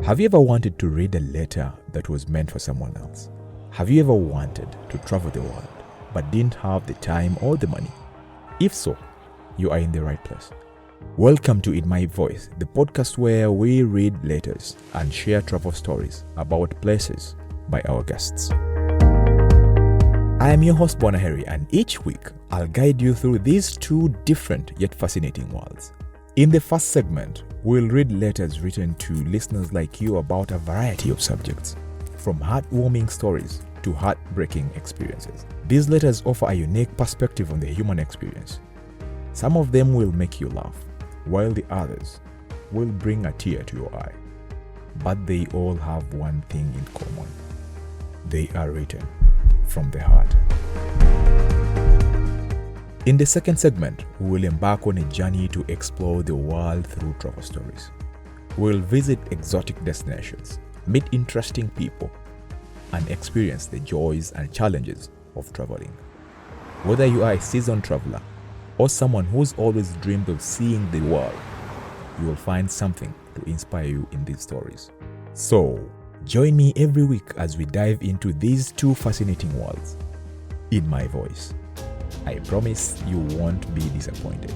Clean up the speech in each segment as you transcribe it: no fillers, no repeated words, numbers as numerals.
Have you ever wanted to read a letter that was meant for someone else? Have you ever wanted to travel the world but didn't have the time or the money? If so, you are in the right place. Welcome to In My Voice, the podcast where we read letters and share travel stories about places by our guests. I am your host, Bonaheri, and each week I'll guide you through these two different yet fascinating worlds. In the first segment, we'll read letters written to listeners like you about a variety of subjects, from heartwarming stories to heartbreaking experiences. These letters offer a unique perspective on the human experience. Some of them will make you laugh, while the others will bring a tear to your eye. But they all have one thing in common. They are written from the heart. In the second segment, we will embark on a journey to explore the world through travel stories. We'll visit exotic destinations, meet interesting people, and experience the joys and challenges of traveling. Whether you are a seasoned traveler or someone who's always dreamed of seeing the world, you will find something to inspire you in these stories. So, join me every week as we dive into these two fascinating worlds. In My Voice. I promise you won't be disappointed.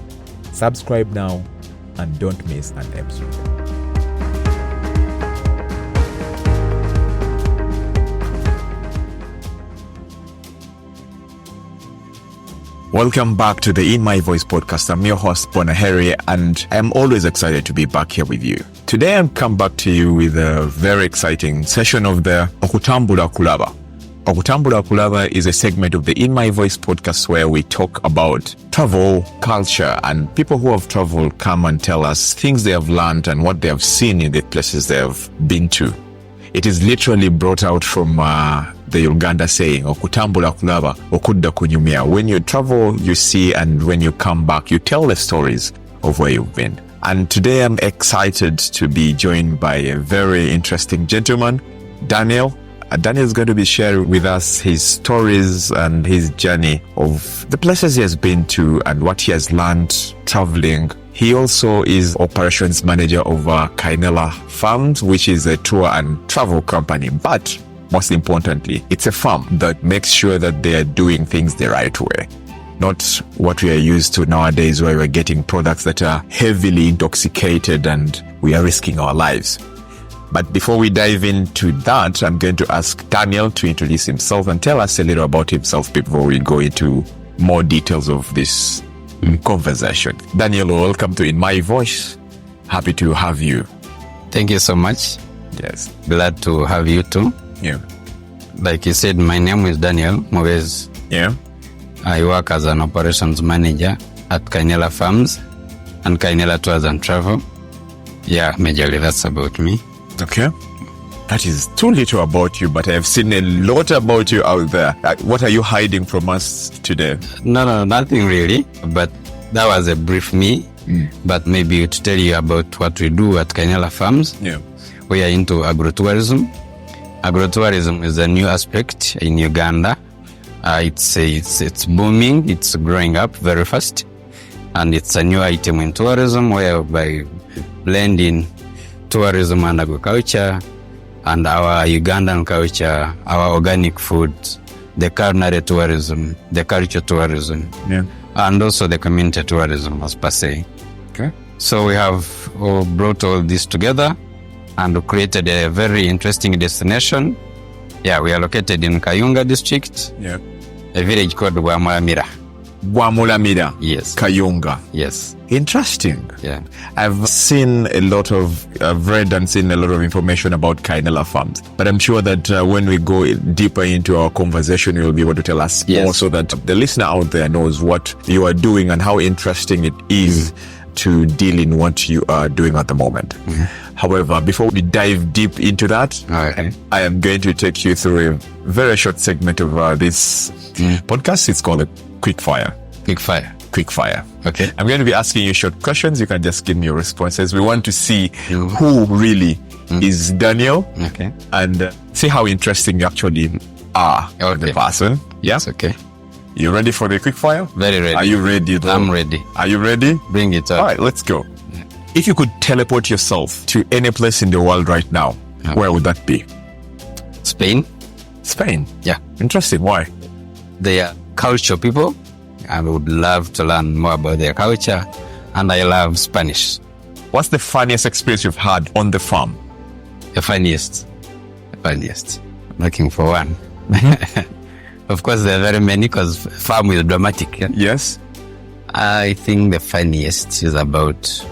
Subscribe now and don't miss an episode. Welcome back to the In My Voice podcast. I'm your host, Bonaheri, and I'm always excited to be back here with you. Today I've come back to you with a very exciting session of the Okutambula Kulaba. Okutambula Kulaba is a segment of the In My Voice podcast where we talk about travel, culture, and people who have traveled come and tell us things they have learned and what they have seen in the places they have been to. It is literally brought out from the Uganda saying, Okutambula Kulaba, okudda kunyumya. When you travel, you see, and when you come back, you tell the stories of where you've been. And today I'm excited to be joined by a very interesting gentleman, Daniel. Daniel is going to be sharing with us his stories and his journey of the places he has been to and what he has learned traveling. He also is operations manager of Kaynela Farms, which is a tour and travel company. But most importantly, it's a farm that makes sure that they are doing things the right way. Not what we are used to nowadays, where we're getting products that are heavily intoxicated and we are risking our lives. But before we dive into that, I'm going to ask Daniel to introduce himself and tell us a little about himself before we go into more details of this conversation. Daniel, welcome to In My Voice. Happy to have you. Thank you so much. Yes. Glad to have you too. Yeah. Like you said, my name is Daniel Mubeezi. Yeah. I work as an operations manager at Kaynela Farms and Kaynela Tours and Travel. Yeah, majorly that's about me. Okay. That is too little about you, but I have seen a lot about you out there. What are you hiding from us today? No, nothing really. But that was a brief me. But maybe to tell you about what we do at Kaynela Farms. Yeah. We are into agrotourism. Agrotourism is a new aspect in Uganda. It's booming. It's growing up very fast. And it's a new item in tourism whereby blending tourism and agriculture and our Ugandan culture, our organic food, the culinary tourism, the culture tourism, and also the community tourism as per se. Okay. So we have brought all this together and created a very interesting destination. Yeah, we are located in Kayunga district, a village called Bwamulamira. Bwamulamira. Yes. Kayunga. Yes. Interesting. Yeah. I've read and seen a lot of information about Kaynela Farms, but I'm sure that when we go deeper into our conversation, you'll be able to tell us more so that the listener out there knows what you are doing and how interesting it is to deal in what you are doing at the moment. However, before we dive deep into that, I am going to take you through a very short segment of this podcast. It's called a Quick Fire. Quick fire. Okay. I'm going to be asking you short questions. You can just give me your responses. We want to see who really is Daniel. Okay. And see how interesting you actually are the person. Yeah. Yes, okay. You ready for the quick fire? Very ready. Are you ready though? I'm ready. Are you ready? Bring it up. All right, let's go. If you could teleport yourself to any place in the world right now, where would that be? Spain. Spain? Yeah. Interesting. Why? They are culture people. I would love to learn more about their culture. And I love Spanish. What's the funniest experience you've had on the farm? The funniest. Looking for one. Of course, there are very many because farm is dramatic. Yeah? Yes. I think the funniest is about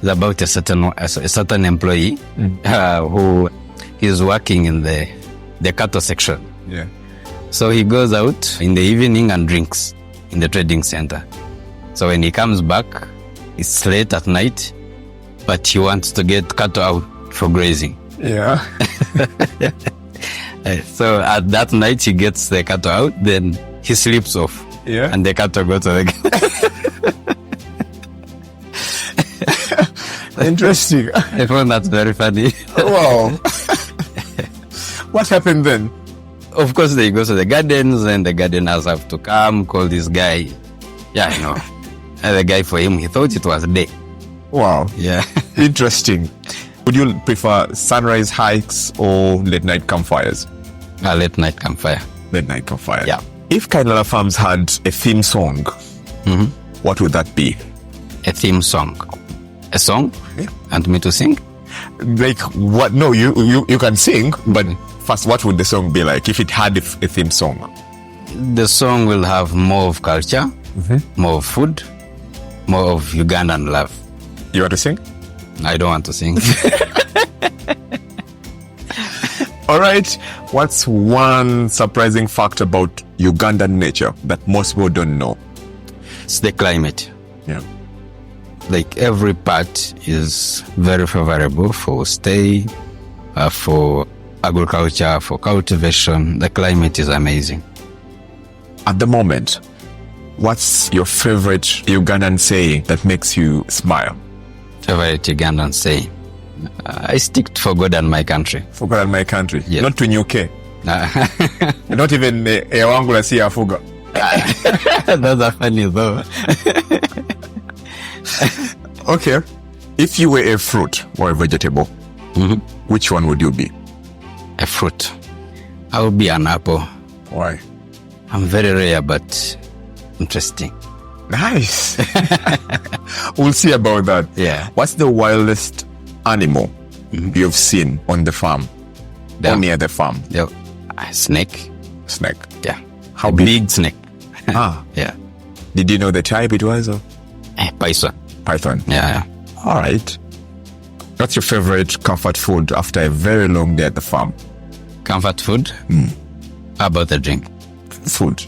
a certain employee who is working in the cattle section. Yeah. So he goes out in the evening and drinks in the trading center. So when he comes back, it's late at night, but he wants to get cattle out for grazing. Yeah. So at that night, he gets the cattle out, then he sleeps off. Yeah. And the cattle go to the... Interesting. I found that very funny. Wow. What happened then? Of course, they go to the gardens, and the gardeners have to come, call this guy. Yeah, I know. And the guy, for him, he thought it was day. Wow. Yeah. Interesting. Would you prefer sunrise hikes or late night campfires? A late night campfire. Late night campfire. Yeah. If Kaynela Farms had a theme song, what would that be? A theme song. A song? Yeah. And me to sing? Like what? No, you can sing, but first, what would the song be like if it had a theme song? The song will have more of culture, more of food, more of Ugandan love. You want to sing? I don't want to sing. All right. What's one surprising fact about Ugandan nature that most people don't know? It's the climate. Yeah. Like every part is very favorable for stay, for agriculture, for cultivation. The climate is amazing. At the moment, what's your favorite Ugandan saying that makes you smile? Favorite Ugandan saying? I stick for God and my country. For God and my country. Yes. Not to UK. Not even Ewangula si Afuga. Those are funny though. Okay. If you were a fruit or a vegetable, which one would you be? A fruit. I would be an apple. Why? I'm very rare but interesting. Nice. We'll see about that. Yeah. What's the wildest animal you've seen on the farm? Or near the farm? Yeah. A snake. Snake. Yeah. How big snake. Yeah. Did you know the type it was? Or? Python. Python. Yeah. All right. What's your favorite comfort food after a very long day at the farm? Comfort food? How about the drink? Food.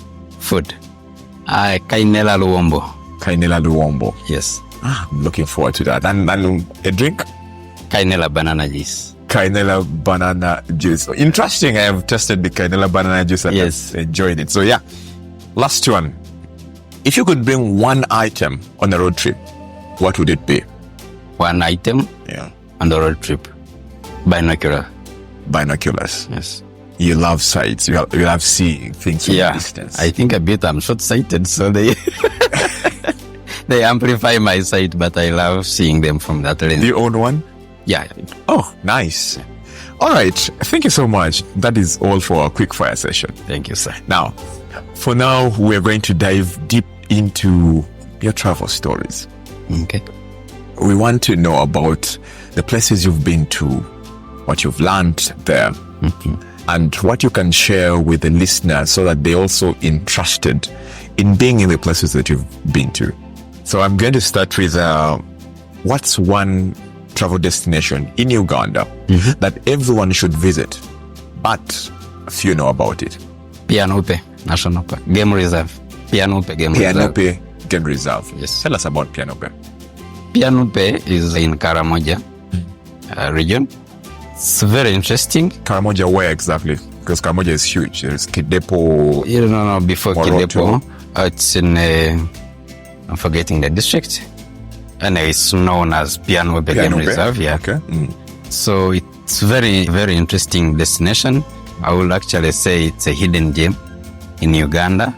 Kaynela Luwombo. Kaynela Luwombo. Yes. I'm looking forward to that. And a drink? Kaynela banana juice. Kaynela banana juice. Interesting. I have tested the Kaynela banana juice and I've enjoyed it. So yeah. Last one. If you could bring one item on a road trip, what would it be? One item? Yeah. On the road trip. Binocular. Binoculars. Yes. You love sights. You love seeing things from a distance. I think a bit I'm short-sighted, so they amplify my sight, but I love seeing them from that lens. Do you own one? Yeah. Oh, nice. All right. Thank you so much. That is all for our quick fire session. Thank you, sir. Now, for now, we're going to dive deep into your travel stories. Okay. We want to know about the places you've been to, what you've learned there, and what you can share with the listeners so that they're also interested in being in the places that you've been to. So I'm going to start with what's one travel destination in Uganda that everyone should visit, but few know about it? Pianope National Park, Game Reserve. Pianope Game Reserve. Pianope Game Reserve. Yes. Tell us about Pianope. Pianope is in Karamoja region. It's very interesting. Karamoja, where exactly? Because Karamoja is huge. There's Kidepo. No, before Kidepo. It's in, I'm forgetting the district. And it's known as Pianope Game Reserve. Yeah. Okay. So it's very, very interesting destination. I would actually say it's a hidden gem in Uganda.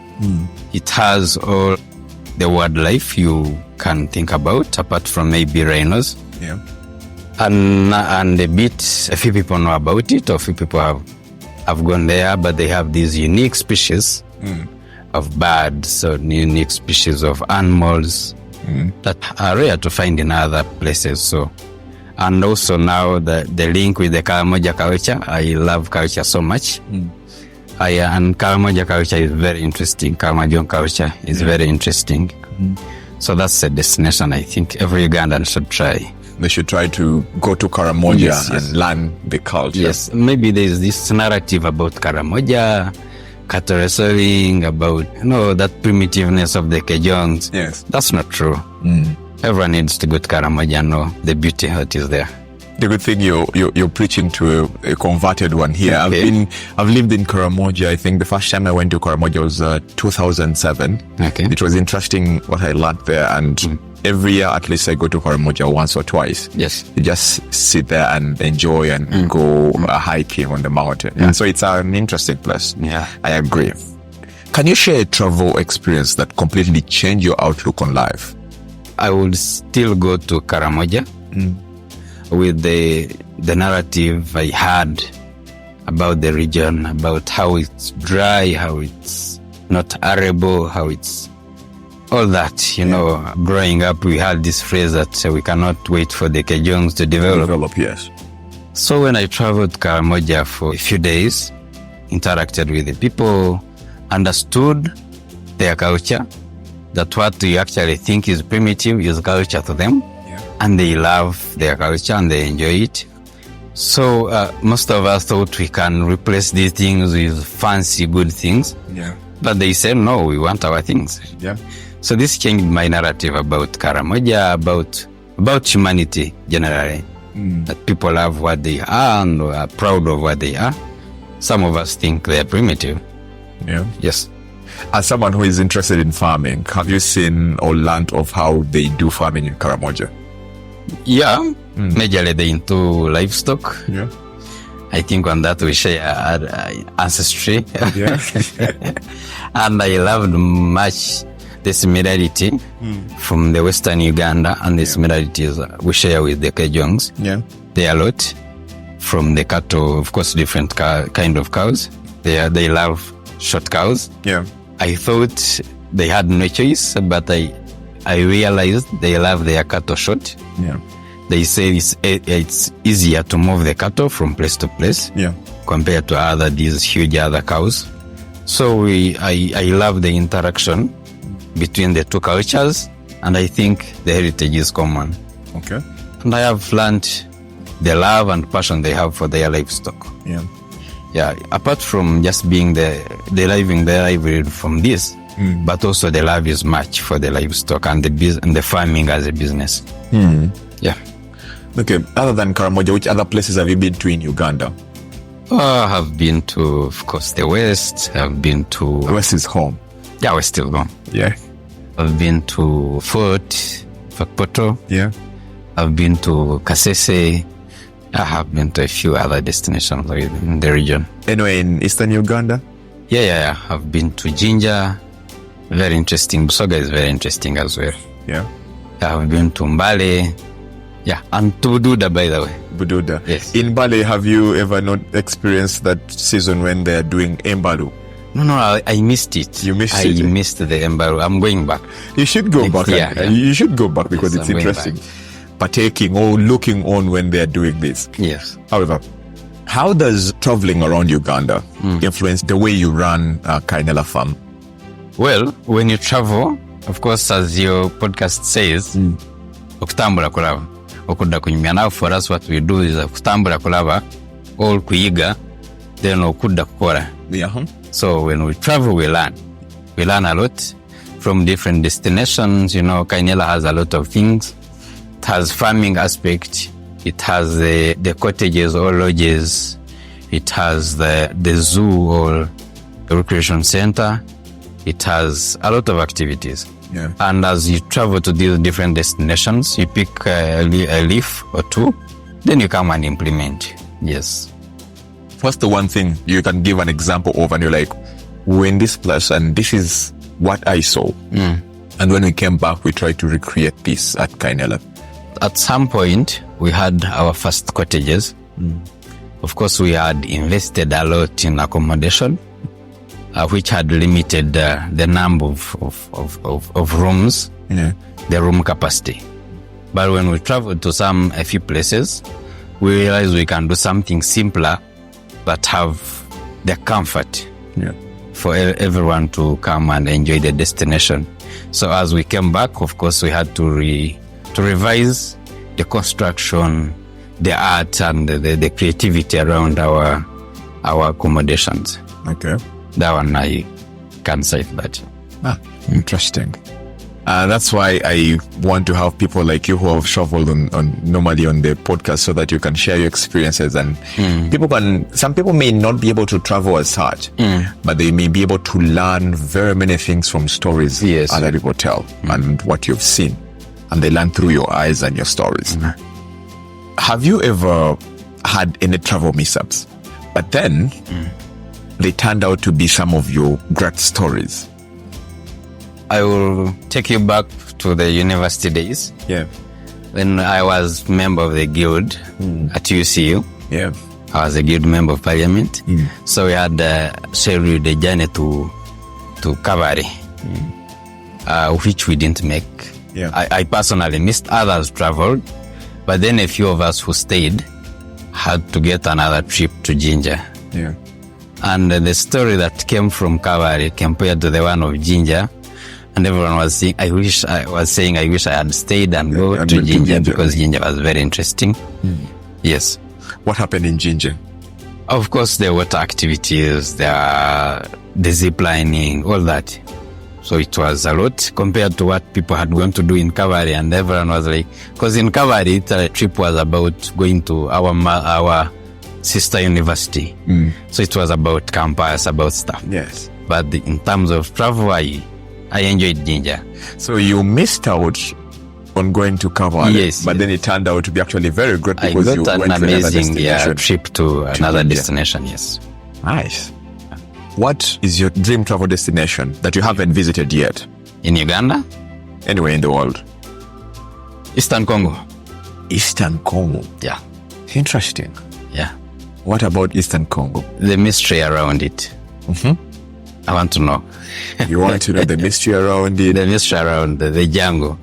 It has all the wildlife you can think about, apart from maybe rhinos. Yeah. And a few people know about it, or a few people have gone there, but they have these unique species of birds or unique species of animals that are rare to find in other places. So, and also now the link with the Karamoja culture. I love culture so much. And Karamoja culture is very interesting. Karamoja culture is very interesting. So that's a destination I think every Ugandan should try. They should try to go to Karamoja and learn the culture. Yes, maybe there's this narrative about Karamoja, cattle wrestling, about, that primitiveness of the Kejongs. Yes. That's not true. Everyone needs to go to Karamoja and know the beauty that is there. The good thing you're preaching to a converted one here. Okay. I've lived in Karamoja. I think the first time I went to Karamoja was 2007. Okay. It was interesting what I learned there, and every year at least I go to Karamoja once or twice. Yes. You just sit there and enjoy and go hiking on the mountain. Yeah. So it's an interesting place. Yeah. I agree. Can you share a travel experience that completely changed your outlook on life? I would still go to Karamoja with the narrative I had about the region, about how it's dry, how it's not arable, how it's all that, Growing up, we had this phrase that we cannot wait for the Kejongs to develop. Yes. So when I traveled to Karamoja for a few days, interacted with the people, understood their culture, that what we actually think is primitive is culture to them, and they love their culture and they enjoy it. So most of us thought we can replace these things with fancy good things, but they said no, we want our things. Yeah. So this changed my narrative about Karamoja, about humanity generally. That people love what they are and are proud of what they are. Some of us think they are primitive. Yeah. Yes. As someone who is interested in farming, have you seen or learned of how they do farming in Karamoja? Yeah. Majorly they into livestock. Yeah. I think on that we share ancestry. Yeah. And I loved much the similarity from the Western Uganda and the similarities we share with the Kejongs. Yeah. They are a lot from the cattle, of course, different kind of cows. They love short cows. Yeah. I thought they had no choice, but I realized they love their cattle short. Yeah. They say it's easier to move the cattle from place to place compared to these huge other cows. So I love the interaction between the two cultures, and I think the heritage is common. Okay. And I have learned the love and passion they have for their livestock. Yeah. Yeah, apart from just being deriving their livelihood from this, but also the love is much for the livestock and the farming as a business. Yeah. Okay, other than Karamoja, which other places have you been to in Uganda? I have been to, of course, the West. I've been to... The West is home. Yeah, we're still gone. Yeah. I've been to Fort Poto. Yeah. I've been to Kasese. I have been to a few other destinations in the region. Anyway, in Eastern Uganda? Yeah. I've been to Jinja. Very interesting. Busoga is very interesting as well. Yeah. I've been to Mbale. Yeah, and to Bududa, by the way. Bududa. Yes. In Mbale, have you ever not experienced that season when they are doing Embalu? No, I missed it. You missed it? I missed the Embalu. I'm going back. You should go back. Yeah. You should go back because it's I'm interesting. Partaking or looking on when they are doing this. Yes. However, how does traveling around Uganda influence the way you run Kaynela Farm? Well, when you travel, of course, as your podcast says, Okutambula Kulaba. Okudda kunyumya. Now for us what we do is Okutambula Kulaba, all kuyiga, then okudda kukora. Yeah. So when we travel, we learn. We learn a lot from different destinations. Kaynela has a lot of things. It has farming aspect. It has the cottages or lodges. It has the zoo or recreation center. It has a lot of activities. Yeah. And as you travel to these different destinations, you pick a leaf or two, then you come and implement. Yes. What's the one thing you can give an example of and you're like, we're in this place and this is what I saw? And when we came back, we tried to recreate this at Kaynela. At some point, we had our first cottages. Of course, we had invested a lot in accommodation, which had limited the number of rooms, the room capacity. But when we traveled to a few places, we realized we can do something simpler but have the comfort for everyone to come and enjoy the destination. So as we came back, of course, we had to revise the construction, the art, and the creativity around our accommodations. Okay. That one I can say that. Interesting. That's why I want to have people like you who have traveled normally on the podcast, so that you can share your experiences, and some people may not be able to travel as such, but they may be able to learn very many things from stories other people tell and what you've seen, and they learn through your eyes and your stories. Have you ever had any travel mishaps, but then they turned out to be some of your great stories? I will take you back to the university days. Yeah. When I was member of the guild at UCU. Yeah. I was a guild member of parliament. So we had scheduled the journey to Cavalry, which we didn't make. Yeah. I personally missed. Others traveled, but then a few of us who stayed had to get another trip to Jinja. Yeah. And the story that came from Cavalry compared to the one of Jinja, and everyone was saying, I wish I had stayed and go to Jinja, because Jinja was very interesting. Yes. What happened in Jinja? Of course, the water activities, the zip lining, all that. So it was a lot compared to what people had gone to do in Cavalry, and everyone was like, because in Cavalry, the trip was about going to our sister university. So it was about campus, about stuff. Yes. But in terms of travel, I enjoyed Jinja. So you missed out on going to Cavalry, yes, but then it turned out to be actually very good, because I you got went an to another amazing destination. trip to another Jinja. destination, yes. Nice. What is your dream travel destination that you haven't visited yet? In Uganda? Anywhere in the world? Eastern Congo. Eastern Congo. Yeah. Interesting. Yeah. What about Eastern Congo? The mystery around it. I want to know. You want to know the mystery around it? The mystery around the jungle.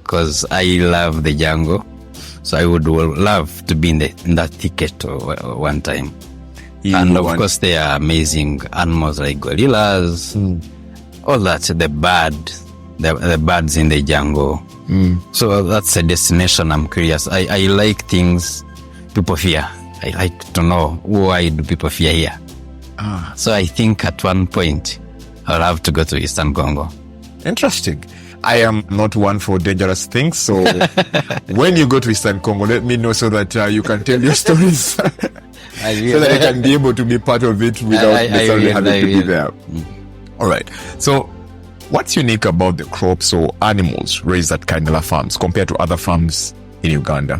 Because I love the jungle. So I would love to be in that thicket one time. And of course, there are amazing animals like gorillas, all that, the birds in the jungle. So that's a destination I'm curious. I like things people fear. I like to know, why do people fear here? So I think at one point I'll have to go to Eastern Congo. Interesting. I am not one for dangerous things, so when you go to Eastern Congo, let me know, so that you can tell your stories, so that I can be able to be part of it without necessarily having to be there. All right. So what's unique about the crops or animals raised at Kaynela Farms compared to other farms in Uganda?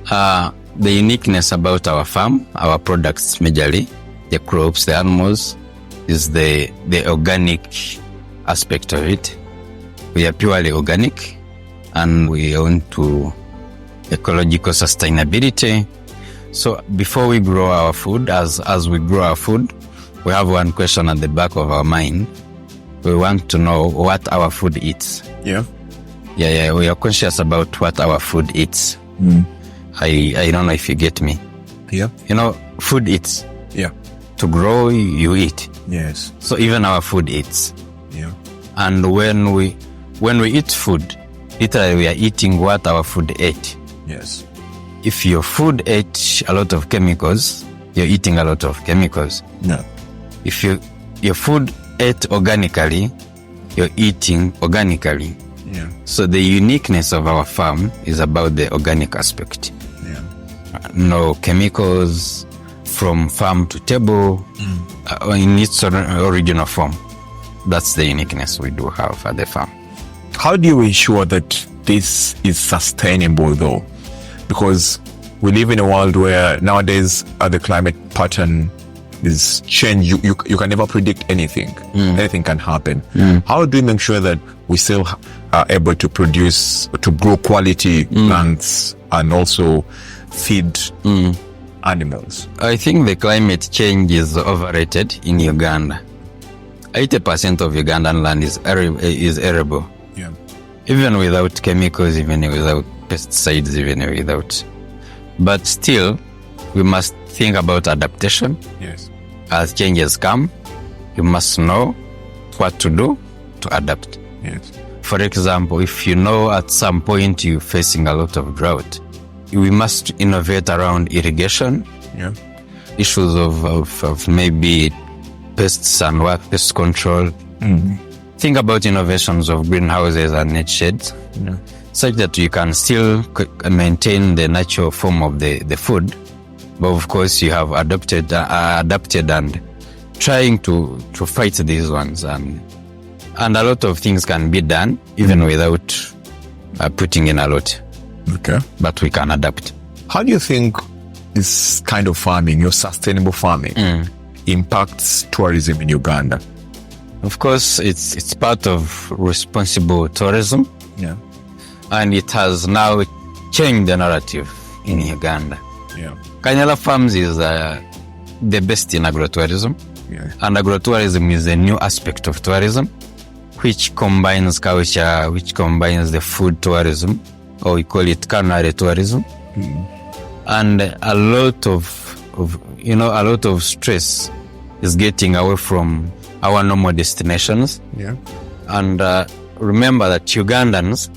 The uniqueness about our farm, our products majorly, the crops, the animals, is the organic aspect of it. We are purely organic, and we own to ecological sustainability. So before we grow our food, as we grow our food, we have one question at the back of our mind. We want to know what our food eats. Yeah. Yeah. We are conscious about what our food eats. I don't know if you get me. Yeah. You know, food eats. Yeah. To grow, you eat. Yes. So even our food eats. Yeah. And when we eat food, literally we are eating what our food ate. Yes. If your food ate a lot of chemicals, you're eating a lot of chemicals. No. If your food ate organically, you're eating organically. Yeah. So the uniqueness of our farm is about the organic aspect. Yeah. No chemicals from farm to table in its original form. That's the uniqueness we do have at the farm. How do you ensure that this is sustainable, though? Because we live in a world where nowadays the climate pattern this change, you can never predict anything. Anything can happen. How do we make sure that we still are able to grow quality plants and also feed animals? I think the climate change is overrated in Uganda. 80% of Ugandan land is arable. Yeah. Even without chemicals, even without pesticides, even without. But still, we must think about adaptation. Yes. As changes come, you must know what to do to adapt. Yes. For example, if you know at some point you're facing a lot of drought, we must innovate around irrigation. Yeah. Issues of maybe pests and pest control. Think about innovations of greenhouses and net sheds, such that you can still maintain the natural form of the food. But of course, you have adapted and trying to fight these ones. And a lot of things can be done even without putting in a lot. Okay. But we can adapt. How do you think this kind of farming, your sustainable farming, impacts tourism in Uganda? Of course, it's part of responsible tourism. Yeah. And it has now changed the narrative in Uganda. Yeah. Kaynela Farms is the best in agritourism. Yeah. And agritourism is a new aspect of tourism, which combines culture, which combines the food tourism, or we call it culinary tourism. And a lot of stress is getting away from our normal destinations. Yeah. And remember that Ugandans,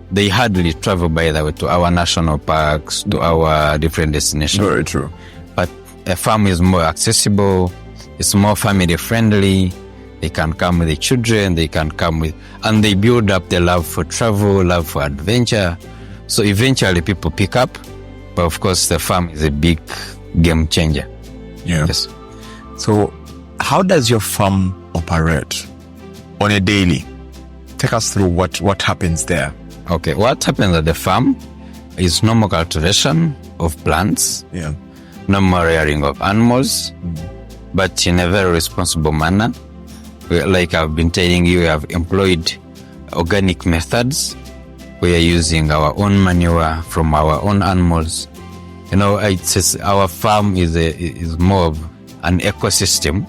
they hardly travel, by the way, to our national parks, to our different destinations. Very true. But a farm is more accessible, it's more family friendly. They can come with the children, and they build up the love for travel, love for adventure. So eventually people pick up, but of course the farm is a big game changer. Yeah. Yes. So how does your farm operate on a daily? Take us through what happens there. Okay, what happens at the farm is normal cultivation of plants, normal rearing of animals, but in a very responsible manner. Like I've been telling you, we have employed organic methods. We are using our own manure from our own animals. Our farm is more of an ecosystem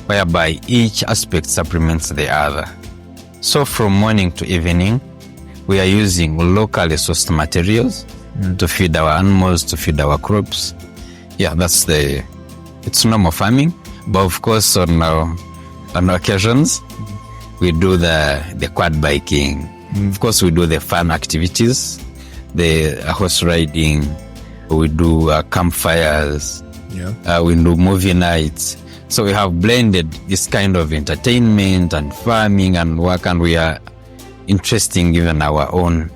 whereby each aspect supplements the other. So from morning to evening, we are using locally sourced materials to feed our animals, to feed our crops. Yeah, it's normal farming. But of course, on occasions, we do the quad biking. Of course, we do the fun activities, the horse riding, we do campfires, we do movie nights. So we have blended this kind of entertainment and farming and work, and we are interesting even our own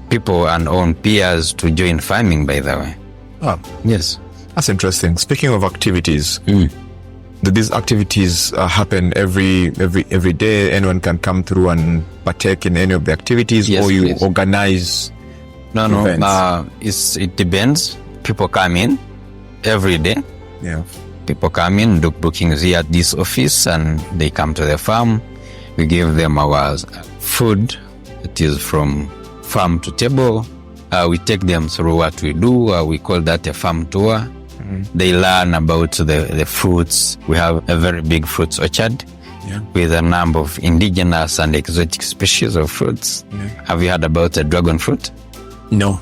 people and own peers to join farming, by the way. Oh, yes. That's interesting. Speaking of activities, do these activities happen every day? Anyone can come through and partake in any of the activities, yes, or you please organize? No. It depends. People come in every day. Yeah. People come in, do bookings here at this office, and they come to the farm. We give them our food. It is from farm to table. We take them through what we do. We call that a farm tour. They learn about the fruits. We have a very big fruits orchard with a number of indigenous and exotic species of fruits. Have you heard about the dragon fruit? No.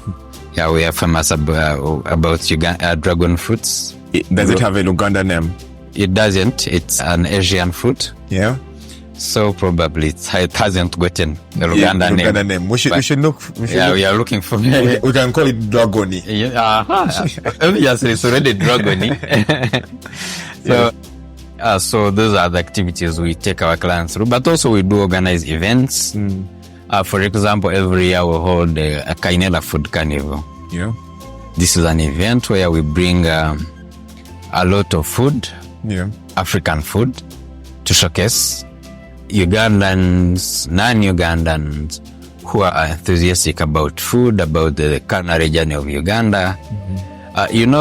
Yeah, we are famous about dragon fruits. Does it have a Uganda name? It doesn't. It's an Asian fruit. Yeah. So probably it hasn't gotten the Uganda name. We should look. We are looking for. We can call it Dragoni. Obviously, it's already Dragoni. So those are the activities we take our clients through. But also we do organize events. For example, every year we hold a Kaynela Food Carnival. Yeah. This is an event where we bring a lot of food, African food, to showcase Ugandans, non-Ugandans who are enthusiastic about food, about the culinary journey of Uganda.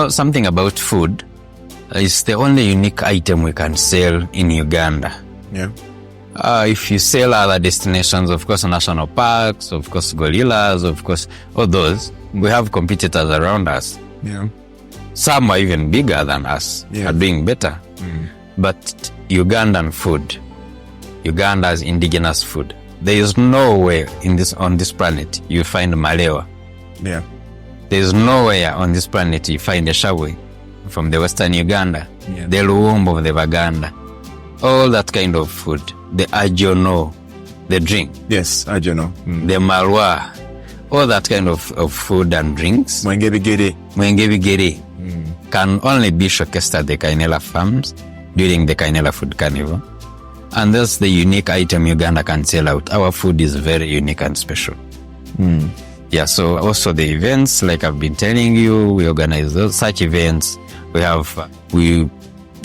Something about food. It's the only unique item we can sell in Uganda. Yeah. If you sell other destinations, of course, national parks, of course, gorillas, of course, all those, we have competitors around us. Yeah. Some are even bigger than us, are doing better. But Ugandan food, Uganda's indigenous food, there is nowhere on this planet you find malewa. Yeah. There is nowhere on this planet you find a shawi from the Western Uganda, the luwumbo of the Baganda, all that kind of food. The ajono, the drink. Yes, ajono. The malwa, all that kind of food and drinks. Mwengebigere can only be showcased at the Kaynela Farms during the Kaynela Food Carnival. And that's the unique item Uganda can sell out. Our food is very unique and special. Yeah, so also the events, like I've been telling you, we organize such events. We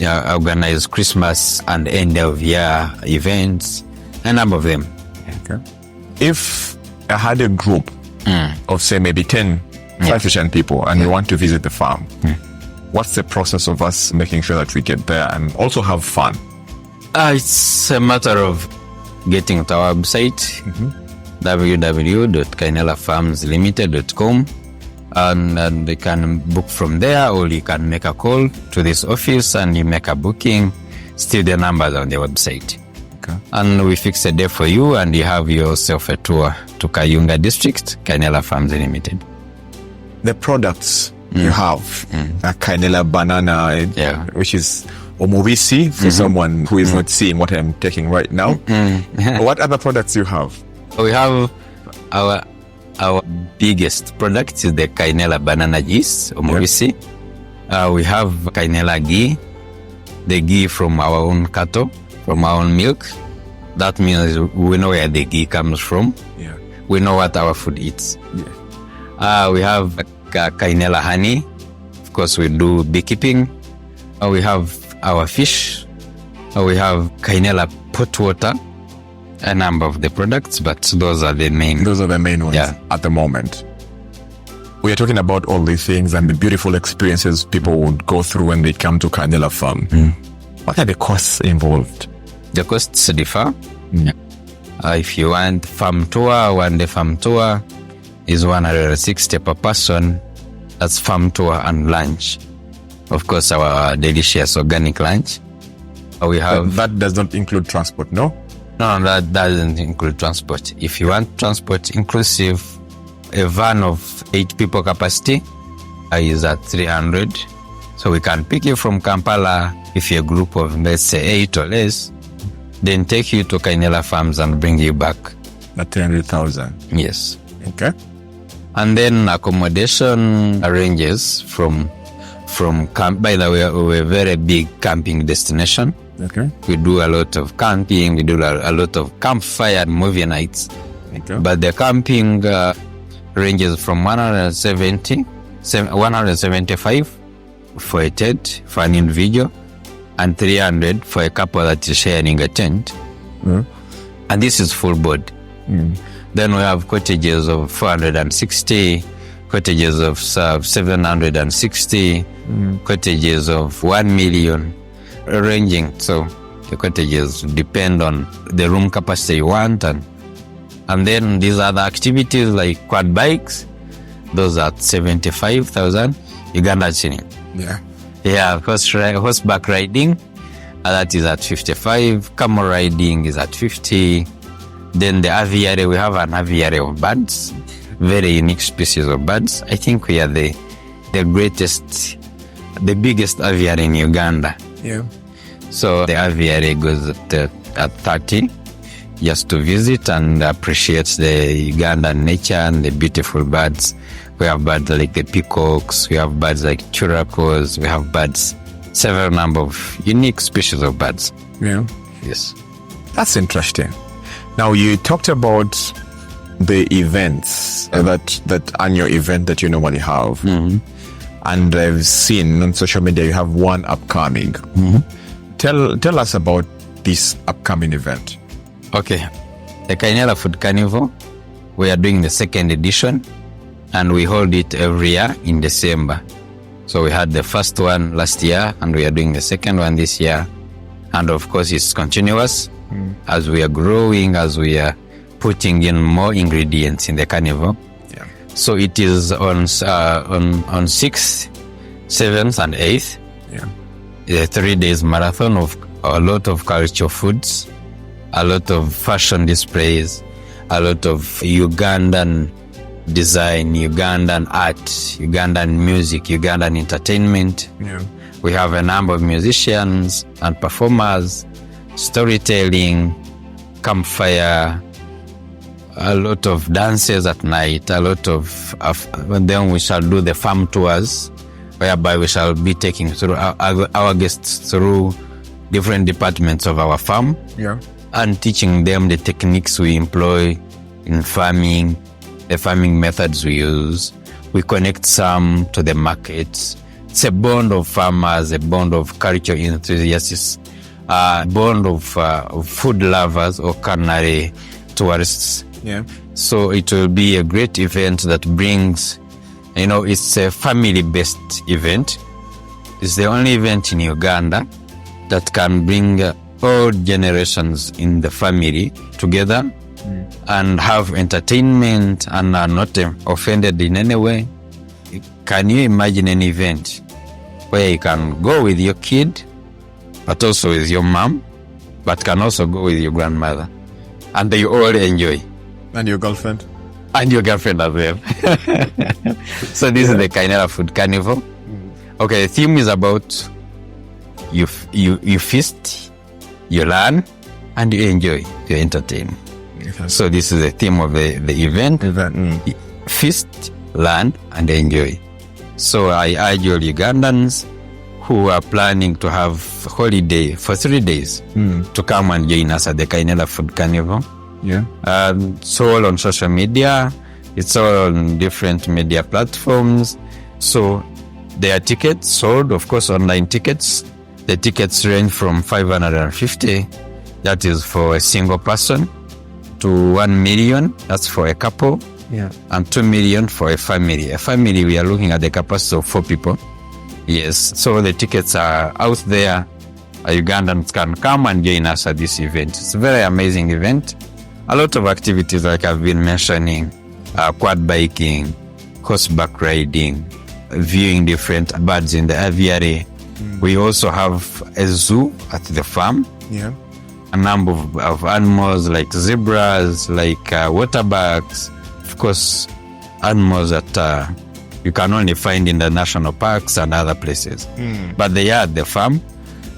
organize Christmas and end of year events, a number of them. Okay. If I had a group of say maybe 5 to 10 people and we want to visit the farm, what's the process of us making sure that we get there and also have fun? It's a matter of getting to our website, www.kaynelafarmslimited.com, and they can book from there, or you can make a call to this office and you make a booking. Still the numbers on the website. Okay. And we fix a day for you and you have yourself a tour to Kayunga District, Kaynela Farms Limited. The products you have, a Kaynela banana, which is Mubeezi for someone who is not seeing what I'm taking right now. What other products you have? We have our biggest product is the Kaynela banana juice, Mubeezi. We have Kaynela ghee, the ghee from our own cattle, from our own milk. That means we know where the ghee comes from. Yeah. We know what our food eats. Yeah. We have Kaynela honey. Of course, we do beekeeping. We have our fish. We have Kaynela pot water. A number of the products, but those are the main. Those are the main ones at the moment. We are talking about all these things and the beautiful experiences people would go through when they come to Kaynela Farm. What are the costs involved? The costs differ. If you want farm tour, one day farm tour is 160 per person. That's farm tour and lunch. Of course, our delicious organic lunch. We have that does not include transport, no? No, that doesn't include transport. If you want transport inclusive, a van of 8 people capacity is at 300. So we can pick you from Kampala if you're a group of, let's say, 8 or less, then take you to Kaynela Farms and bring you back. At 300,000? Yes. Okay. And then accommodation arranges from camp. By the way, we're a very big camping destination. Okay. We do a lot of camping. We do a lot of campfire and movie nights. Okay. But the camping ranges from 175 for a tent for an individual, and 300 for a couple that is sharing a tent. And this is full board. Then we have cottages of 460, cottages of 760, cottages of 1 million, ranging. So the cottages depend on the room capacity you want, and then these other activities like quad bikes, those are 75,000 Uganda shilling. Of course, horseback riding, that is at 55. Camel riding is at 50. Then the aviary, we have an aviary of birds, very unique species of birds. I think we are the greatest, the biggest aviary in Uganda. So the aviary goes at 30, just to visit and appreciate the Ugandan nature and the beautiful birds. We have birds like the peacocks, we have birds like churacos, we have birds, several number of unique species of birds. Yes. That's interesting. Now, you talked about the events, that annual event that you normally have. And I've seen on social media you have one upcoming. Tell us about this upcoming event. Okay. The Kaynela Food Carnival, we are doing the 2nd edition, and we hold it every year in December. So we had the first one last year, and we are doing the second one this year. And of course, it's continuous as we are growing, as we are putting in more ingredients in the carnival. Yeah. So it is on 6th, 7th, and 8th. Yeah. A 3 days marathon of a lot of cultural foods, a lot of fashion displays, a lot of Ugandan design, Ugandan art, Ugandan music, Ugandan entertainment. Yeah. We have a number of musicians and performers, storytelling, campfire, a lot of dances at night, a lot of then we shall do the farm tours, whereby we shall be taking through our guests through different departments of our farm. Yeah. And teaching them the techniques we employ in farming, the farming methods we use. We connect some to the markets. It's a bond of farmers, a bond of cultural enthusiasts, a bond of food lovers or culinary tourists. Yeah. So it will be a great event that brings, it's a family-based event. It's the only event in Uganda that can bring all generations in the family together and have entertainment and are not offended in any way. Can you imagine an event where you can go with your kid, but also with your mom, but can also go with your grandmother, and they all enjoy? And your girlfriend? And your girlfriend as well. So this is the Kaynela Food Carnival. Okay, the theme is about you feast, you learn, and you enjoy, you entertain. Okay. So this is the theme of the event. Feast, learn, and enjoy. So I urge all Ugandans who are planning to have holiday for 3 days to come and join us at the Kaynela Food Carnival. Yeah. It's all on social media. It's all on different media platforms. So there are tickets sold, of course, online tickets. The tickets range from 550, that is for a single person, to 1 million, that's for a couple. Yeah. And 2 million for a family. A family, we are looking at the capacity of 4 people. Yes. So the tickets are out there. Ugandans can come and join us at this event. It's a very amazing event. A lot of activities like I've been mentioning, quad biking, horseback riding, viewing different birds in the aviary. We also have a zoo at the farm. Yeah. A number of animals like zebras, like waterbucks. Of course, animals that you can only find in the national parks and other places. But they are at the farm.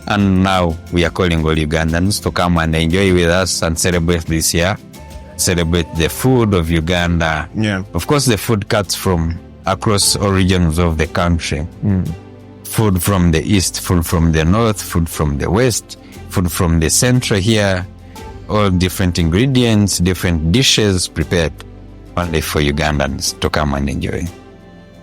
And now we are calling all Ugandans to come and enjoy with us and celebrate this year. Celebrate the food of Uganda. Yeah. Of course, the food cuts from across all regions of the country. Food from the east, food from the north, food from the west, food from the center here. All different ingredients, different dishes prepared only for Ugandans to come and enjoy.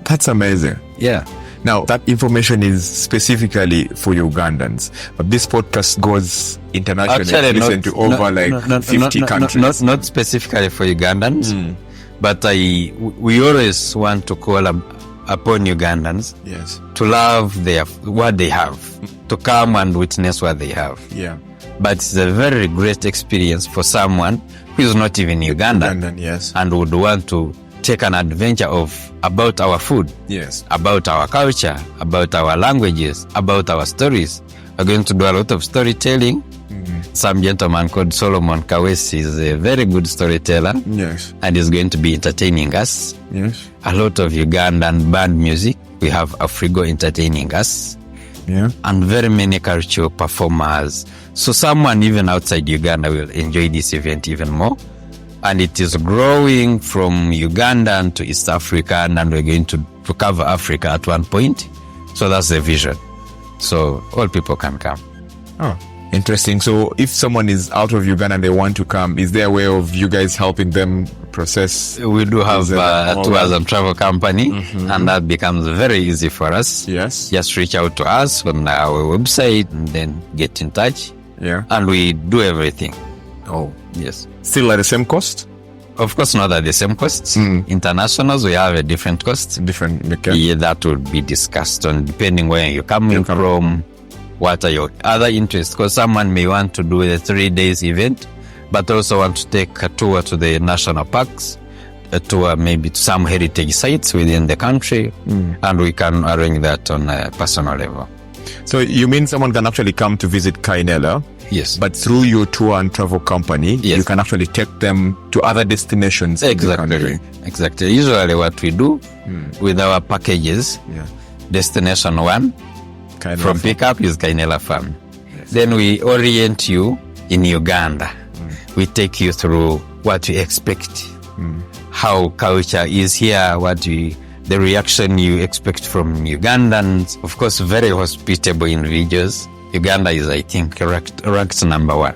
That's amazing. Yeah. Now, that information is specifically for Ugandans, but this podcast goes internationally. Actually, Listen to over 50 countries. Not specifically for Ugandans, but we always want to call upon Ugandans to love what they have, to come and witness what they have. Yeah. But it's a very great experience for someone who is not even Ugandan, yes, and would want to take an adventure about our food, yes, about our culture, about our languages, about our stories. We're going to do a lot of storytelling. Some gentleman called Solomon Kawesi is a very good storyteller. Yes. And he's going to be entertaining us. Yes. A lot of Ugandan band music. We have Afrigo entertaining us. Yeah. And very many cultural performers. So someone even outside Uganda will enjoy this event even more. And it is growing from Ugandan to East Africa, and we're going to cover Africa at one point. So that's the vision. So all people can come. Oh, interesting. So if someone is out of Uganda and they want to come, is there a way of you guys helping them process? We do have a tours and travel company, and that becomes very easy for us. Yes. Just reach out to us on our website and then get in touch. Yeah. And we do everything. Oh, yes. Still at the same cost? Of course, not at the same costs. Internationals, we have a different cost. Different, okay. Yeah, that would be discussed on depending where you're coming from, what are your other interests. Because someone may want to do a 3 days event, but also want to take a tour to the national parks, a tour maybe to some heritage sites within the country, and we can arrange that on a personal level. So you mean someone can actually come to visit Kaynela? Yes. But through your tour and travel company, you can actually take them to other destinations. Exactly. Exactly. Usually what we do with our packages, destination 1 from pickup is Kaynela Farm. Yes. Then we orient you in Uganda. We take you through what you expect, how culture is here, the reaction you expect from Ugandans. Of course, very hospitable individuals. Uganda is, I think, ranked number 1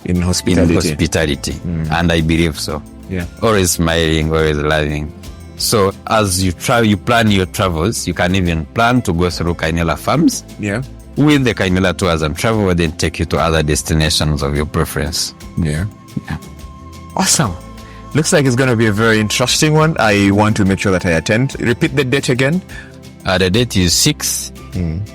in hospitality. And I believe so. Yeah, always smiling, always loving. So as you plan your travels, you can even plan to go through Kaynela Farms. Yeah, with the Kaynela Tours and Travel, will then take you to other destinations of your preference. Yeah. Awesome. Looks like it's going to be a very interesting one. I want to make sure that I attend. Repeat the date again. The date is 6th,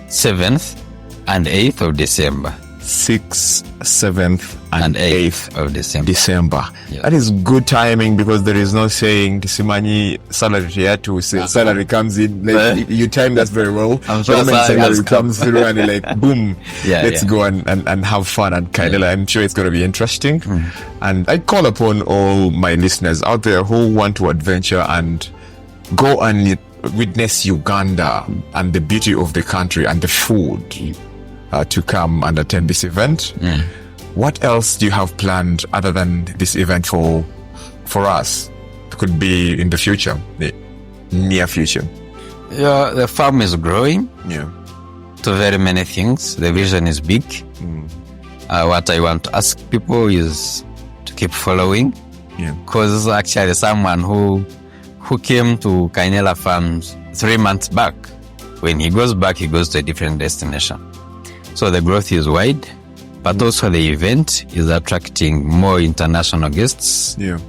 7th, and 8th of December. 6th, 7th, and 8th of December. Yeah. That is good timing, because there is no saying Tisimani salary here to say salary comes in. Like, you time that very well. I'm sure salary comes through and you're like, boom, let's go and have fun at Kaynela. I'm sure it's going to be interesting. And I call upon all my listeners out there who want to adventure and go and witness Uganda and the beauty of the country and the food, to come and attend this event. What else do you have planned other than this event for us? It could be in the future, the near future. Yeah, the farm is growing. Yeah, to very many things. The vision is big. What I want to ask people is to keep following. Yeah, because actually someone who came to Kaynela Farms 3 months back, when he goes back, he goes to a different destination. So the growth is wide, but also the event is attracting more international guests. Yeah,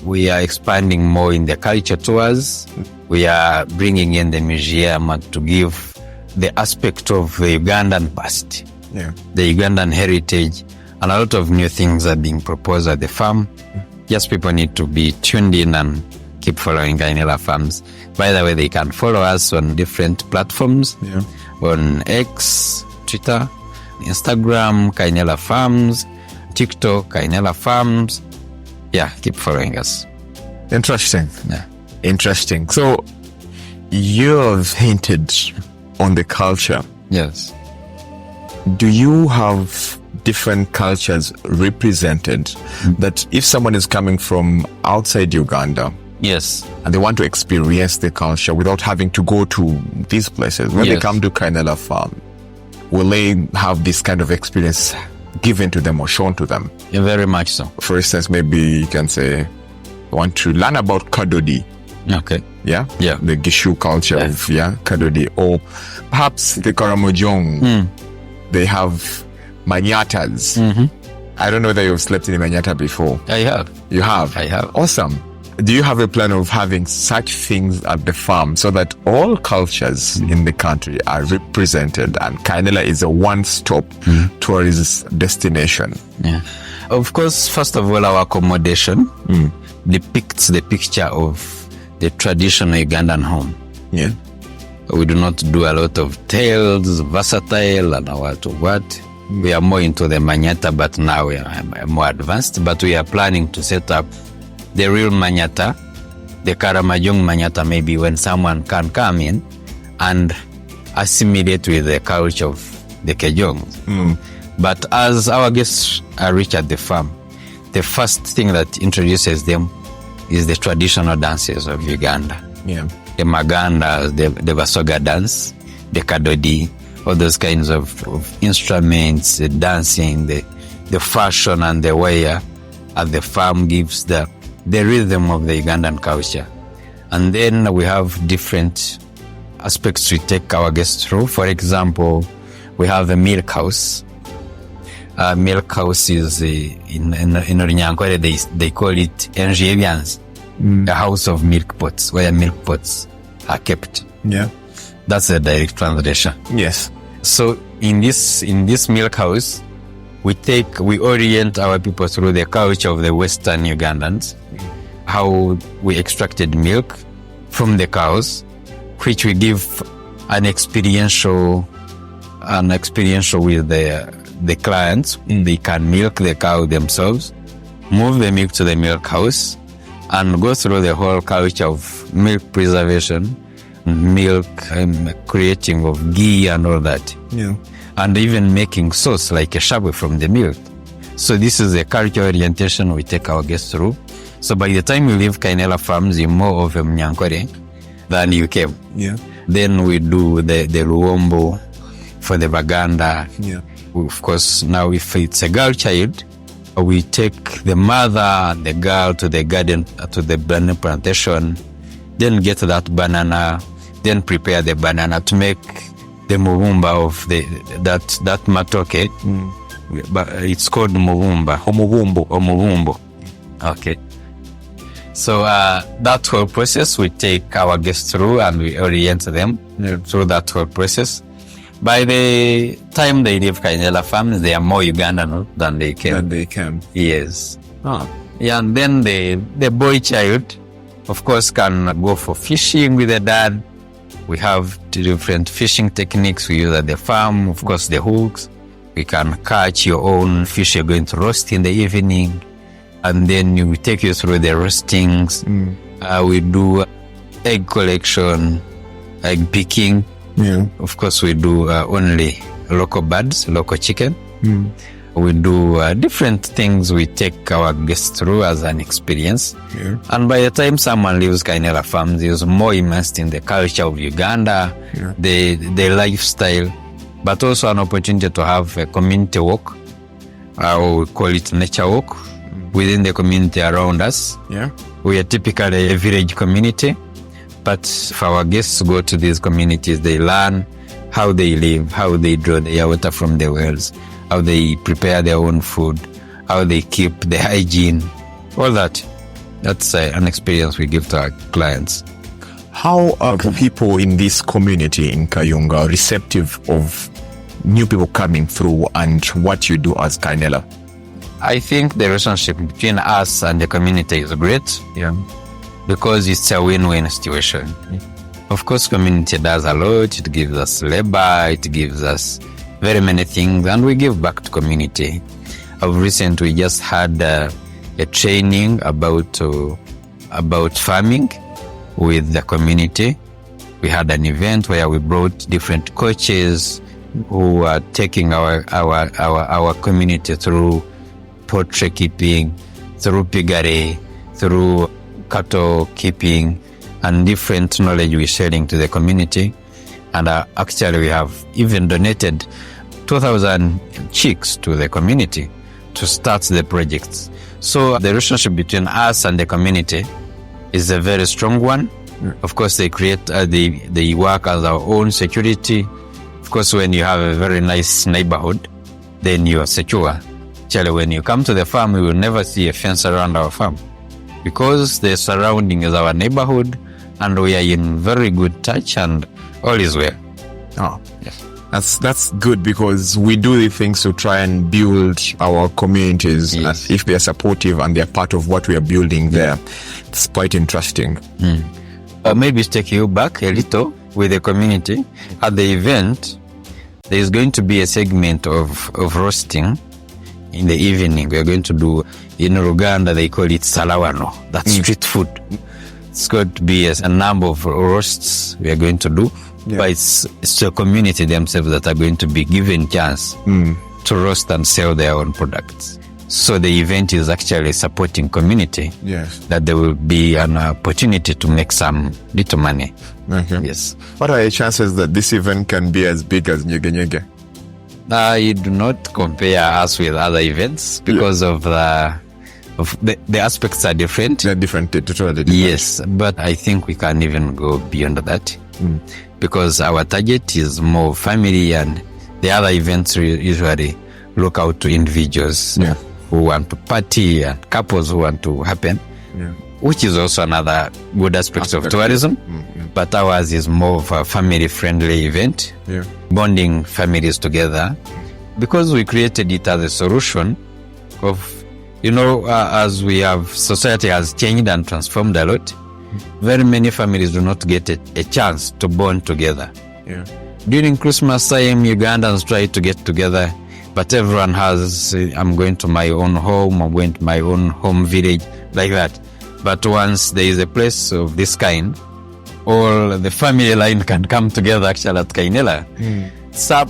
we are expanding more in the culture tours. We are bringing in the museum to give the aspect of the Ugandan past, the Ugandan heritage, and a lot of new things are being proposed at the farm. Just people need to be tuned in and keep following Kaynela Farms. By the way, they can follow us on different platforms, on X, Twitter, Instagram, Kaynela Farms, TikTok, Kaynela Farms. Yeah, keep following us. Interesting. Yeah. Interesting. So you have hinted on the culture. Yes. Do you have different cultures represented that if someone is coming from outside Uganda, yes, and they want to experience the culture without having to go to these places, when they come to Kaynela Farm, will they have this kind of experience given to them or shown to them? Yeah, very much so. For instance, maybe you can say, I want to learn about Kadodi. Okay. Yeah? Yeah. The Gishu culture of Kadodi. Or perhaps the Karamojong. They have manyatas. I don't know whether you've slept in a manyata before. I have. You have? I have. Awesome. Do you have a plan of having such things at the farm so that all cultures in the country are represented and Kaynela is a one-stop tourist destination? Yeah. Of course, first of all, our accommodation depicts the picture of the traditional Ugandan home. Yeah. We do not do a lot of tales, versatile, and what. We are more into the manyata, but now we are more advanced. But we are planning to set up the real manyata, the Karamojong manyata, maybe when someone can come in and assimilate with the culture of the Kejong. But as our guests reach at the farm, the first thing that introduces them is the traditional dances of Uganda. Yeah. The Maganda, the Basoga dance, the Kadodi, all those kinds of instruments, the dancing, the fashion and the wear at the farm gives the rhythm of the Ugandan culture. And then we have different aspects we take our guests through. For example, we have a milk house milk houses in Runyankore, they call it Engiavians, a house of milk pots, where milk pots are kept. Yeah. That's the direct translation. Yes. So in this milk house, we orient our people through the culture of the Western Ugandans, how we extracted milk from the cows, which we give an experiential with the clients. They can milk the cow themselves, move the milk to the milk house, and go through the whole culture of milk preservation, milk creating of ghee and all that. Yeah. And even making sauce like a shabu from the milk. So this is the cultural orientation we take our guests through. So by the time you leave Kaynela Farms, you're more of a Munyankore than you came. Yeah. Then we do the Luombo for the Baganda. Yeah. Of course, now if it's a girl child, we take the mother and the girl to the garden, to the banana plantation, then get that banana, then prepare the banana to make the mubumba of that matoke. But it's called mubumba. Omubumbo. Okay. So that whole process we take our guests through, and we orient them through that whole process. By the time they leave Kaynela Farms, they are more Ugandan than they came. Yes. Yeah, and then the boy child, of course, can go for fishing with the dad. We have different fishing techniques we use at the farm. Of course, the hooks. We can catch your own fish you're going to roast in the evening. And then we take you through the roastings. We do egg collection, egg picking. Yeah. Of course, we do only local birds, local chicken. We do different things we take our guests through as an experience. Yeah. And by the time someone leaves Kaynela Farms, he is more immersed in the culture of Uganda, the lifestyle, but also an opportunity to have a community walk, or we call it nature walk, within the community around us. Yeah. We are typically a village community, but if our guests go to these communities, they learn how they live, how they draw their water from the wells, how they prepare their own food, how they keep the hygiene, all that. That's an experience we give to our clients. How are people in this community in Kayunga receptive of new people coming through and what you do as Kaynela? I think the relationship between us and the community is great. Yeah. Because it's a win-win situation. Of course, community does a lot. It gives us labor, it gives us very many things, and we give back to community. Of recent, we just had a training about farming with the community. We had an event where we brought different coaches who are taking our community through poultry keeping, through piggery, through cattle keeping, and different knowledge we're sharing to the community. And actually we have even donated 2,000 chicks to the community to start the projects. So the relationship between us and the community is a very strong one. Of course, they create, they work as our own security. Of course, when you have a very nice neighborhood, then you are secure. Actually, when you come to the farm, you will never see a fence around our farm, because the surrounding is our neighborhood, and we are in very good touch, and all is well. Oh, yes. That's good, because we do the things to try and build our communities. Yes. If they are supportive and they are part of what we are building there, it's quite interesting. Maybe to take you back a little with the community. At the event, there is going to be a segment of roasting in the evening. We are going to do, in Uganda, they call it salawano. That's street food. It's going to be a number of roasts we are going to do. Yeah. But it's the community themselves that are going to be given chance to roast and sell their own products. So the event is actually supporting community. Yes. That there will be an opportunity to make some little money. Okay. Yes. What are the chances that this event can be as big as Nyege Nyege? I do not compare us with other events because of the aspects are different. They're different, totally different. Yes, but I think we can even go beyond that because our target is more family, and the other events usually look out to individuals who want to party and couples who want to happen, which is also another good aspect of tourism. But ours is more of a family-friendly event, bonding families together, because we created it as a solution of, as we have, society has changed and transformed a lot. Very many families do not get a chance to bond together. During Christmas time, Ugandans try to get together, but everyone has, I'm going to my own home, I'm going to my own home village, like that. But once there is a place of this kind, all the family line can come together actually at Kaynela.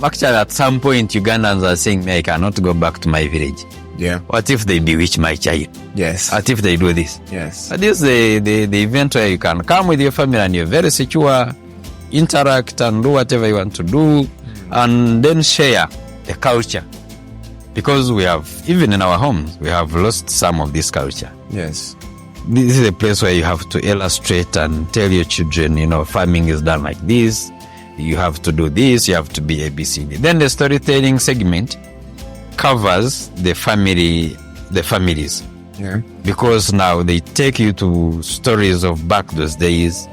Actually, at some point, Ugandans are saying, I cannot go back to my village. What if they bewitch my child? What if they do this? This is the event where you can come with your family and you're very secure, interact and do whatever you want to do, and then share the culture. Because we have, even in our homes, we have lost some of this culture. This is a place where you have to illustrate and tell your children, farming is done like this, you have to do this, you have to be ABCD. Then the storytelling segment covers the families. Because now they take you to stories of back those days,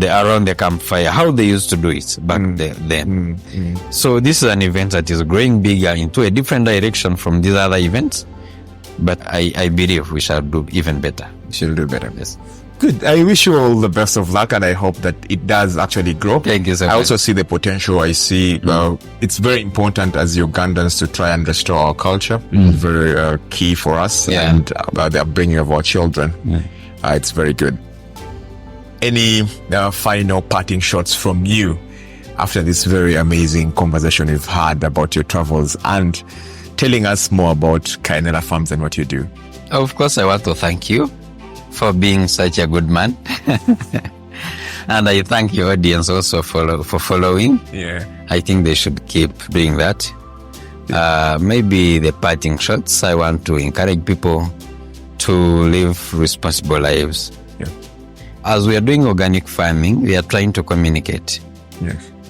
around the campfire, how they used to do it back then. So this is an event that is growing bigger into a different direction from these other events. But I believe we shall do even better. We shall do better. Yes. Good. I wish you all the best of luck, and I hope that it does actually grow. Thank you so much. I also see the potential. I see it's very important as Ugandans to try and restore our culture. Very key for us and the upbringing of our children. It's very good. Any final parting shots from you after this very amazing conversation we've had about your travels and telling us more about Kaynela Farms and what you do? Of course, I want to thank you for being such a good man. And I thank your audience also for following. I think they should keep doing that. Maybe the parting shots, I want to encourage people to live responsible lives. As we are doing organic farming, we are trying to communicate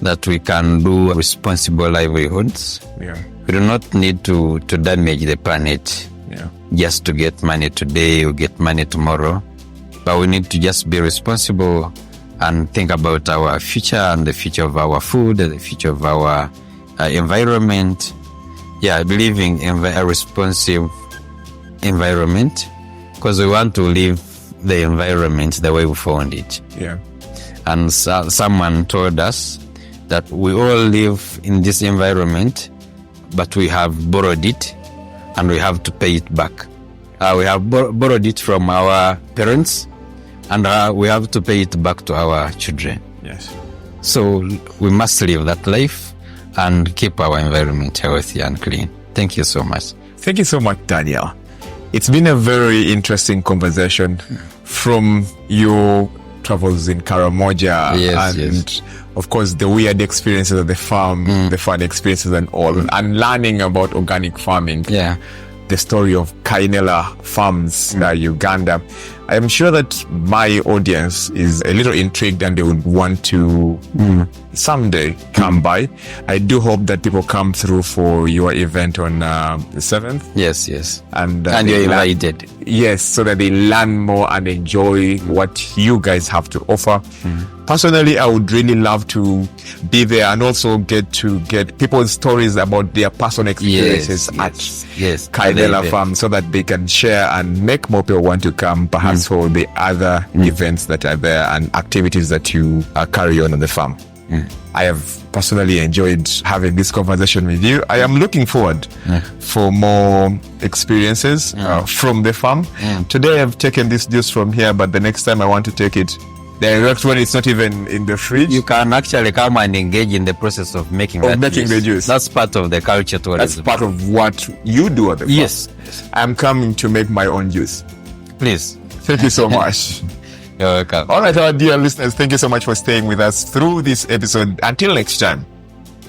that we can do responsible livelihoods. We do not need to damage the planet just to get money today or get money tomorrow. But we need to just be responsible and think about our future and the future of our food and the future of our environment. Believing in a responsive environment, because we want to live the environment the way we found it. And someone told us that we all live in this environment, but we have borrowed it and we have to pay it back. We have borrowed it from our parents, and we have to pay it back to our children. So we must live that life and keep our environment healthy and clean. Thank you so much. Thank you so much, Daniel. It's been a very interesting conversation from your travels in Karamoja and of course the weird experiences of the farm, the fun experiences and all, and learning about organic farming. The story of Kaynela Farms, Uganda. I am sure that my audience is a little intrigued and they would want to someday come by. I do hope that people come through for your event on the 7th. And you're invited. So that they learn more and enjoy what you guys have to offer. Personally, I would really love to be there and also get people's stories about their personal experiences at Kaynela Farm, so that they can share and make more people want to come, perhaps for the other events that are there and activities that you carry on the farm. I have personally enjoyed having this conversation with you. I am looking forward for more experiences from the farm. Today I've taken this juice from here, but the next time I want to take it direct when it's not even in the fridge. You can actually come and engage in the process of making the juice. That's part of the culture tourism. That's part of what you do at the farm. I'm coming to make my own juice. Please. Thank you so much. You're welcome. All right, our dear listeners, thank you so much for staying with us through this episode. Until next time,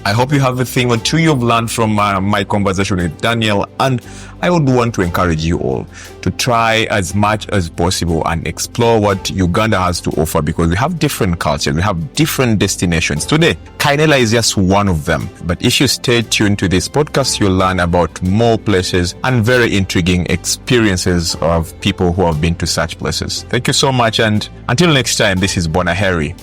I hope you have a thing or two you've learned from my conversation with Daniel, and I would want to encourage you all to try as much as possible and explore what Uganda has to offer, because we have different cultures, we have different destinations. Today, Kaynela is just one of them. But if you stay tuned to this podcast, you'll learn about more places and very intriguing experiences of people who have been to such places. Thank you so much, and until next time, this is Bona Harry.